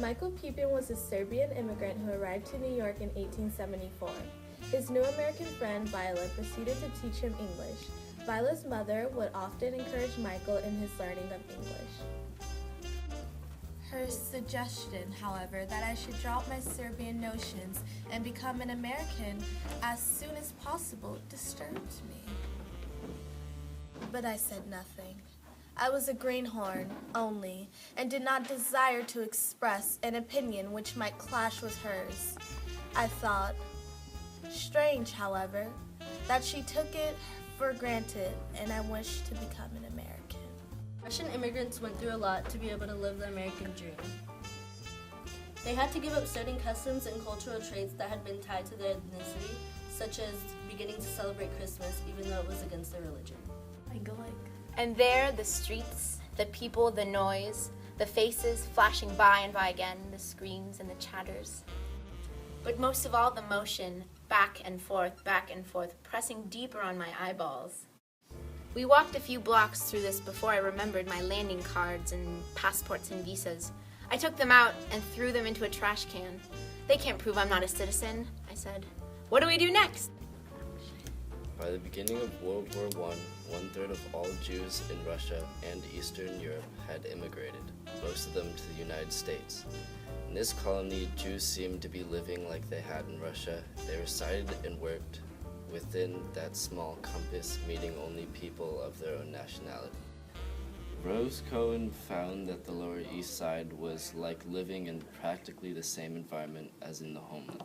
Michael Pepin was a Serbian immigrant who arrived to New York in 1874. His new American friend, Viola, proceeded to teach him English. Viola's mother would often encourage Michael in his learning of English. Her suggestion, however, that I should drop my Serbian notions and become an American as soon as possible disturbed me. But I said nothing. I was a greenhorn only, and did not desire to express an opinion which might clash with hers. I thought, strange, however, that she took it for granted, and I wished to become an American. Russian immigrants went through a lot to be able to live the American dream. They had to give up certain customs and cultural traits that had been tied to their ethnicity, such as beginning to celebrate Christmas even though it was against their religion. And there, the streets, the people, the noise, the faces flashing by and by again, the screams and the chatters. But most of all, the motion, back and forth, pressing deeper on my eyeballs. We walked a few blocks through this before I remembered my landing cards and passports and visas. I took them out and threw them into a trash can. They can't prove I'm not a citizen, I said. What do we do next? By the beginning of World War I, one-third of all Jews in Russia and Eastern Europe had immigrated, most of them to the United States. In this colony, Jews seemed to be living like they had in Russia. They resided and worked within that small compass, meeting only people of their own nationality. Rose Cohen found that the Lower East Side was like living in practically the same environment as in the homeland.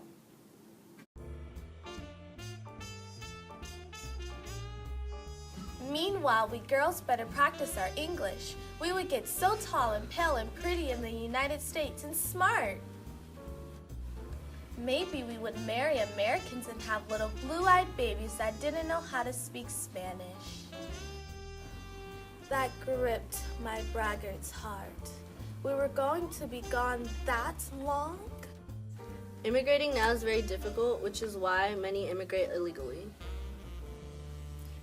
Meanwhile, we girls better practice our English. We would get so tall and pale and pretty in the United States and smart. Maybe we would marry Americans and have little blue-eyed babies that didn't know how to speak Spanish. That gripped my braggart's heart. We were going to be gone that long? Immigrating now is very difficult, which is why many immigrate illegally.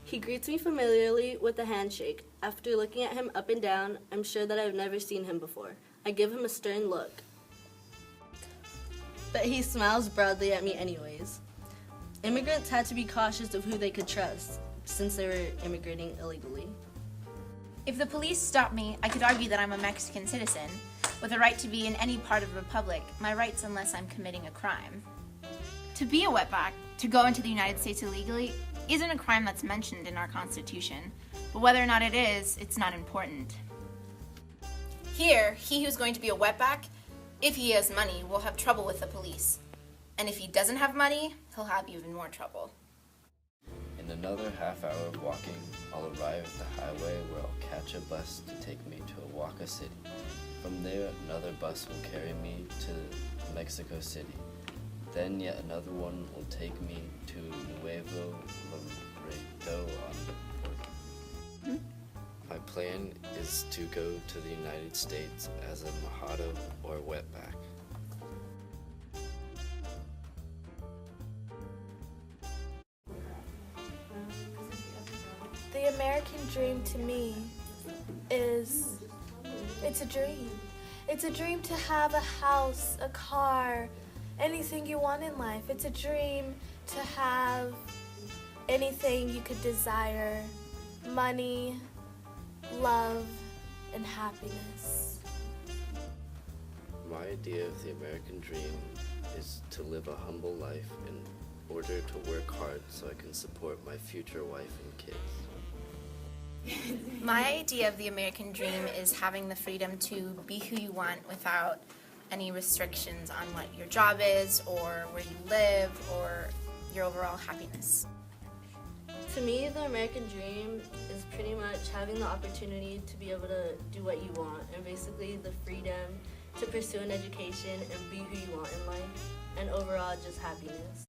He greets me familiarly with a handshake. After looking at him up and down, I'm sure that I've never seen him before. I give him a stern look. But he smiles broadly at me anyways. Immigrants had to be cautious of who they could trust, since they were immigrating illegally. If the police stopped me, I could argue that I'm a Mexican citizen, with a right to be in any part of the Republic, my rights unless I'm committing a crime. To be a wetback, to go into the United States illegally, isn't a crime that's mentioned in our Constitution, but whether or not it is, it's not important. Here, he who's going to be a wetback, if he has money, will have trouble with the police. And if he doesn't have money, he'll have even more trouble. In another half hour of walking, I'll arrive at the highway where I'll catch a bus to take me to Oaxaca City. From there, another bus will carry me to Mexico City. Then yet another one will take me to Nuevo Laredo on the border. My plan is to go to the United States as a mojado or wetback. The American dream to me is, it's a dream. It's a dream to have a house, a car, anything you want in life. It's a dream to have anything you could desire, money, love, and happiness. My idea of the American dream is to live a humble life in order to work hard so I can support my future wife and kids. My idea of the American dream is having the freedom to be who you want without any restrictions on what your job is or where you live or your overall happiness. To me, the American dream is pretty much having the opportunity to be able to do what you want, and basically the freedom to pursue an education and be who you want in life, and overall just happiness.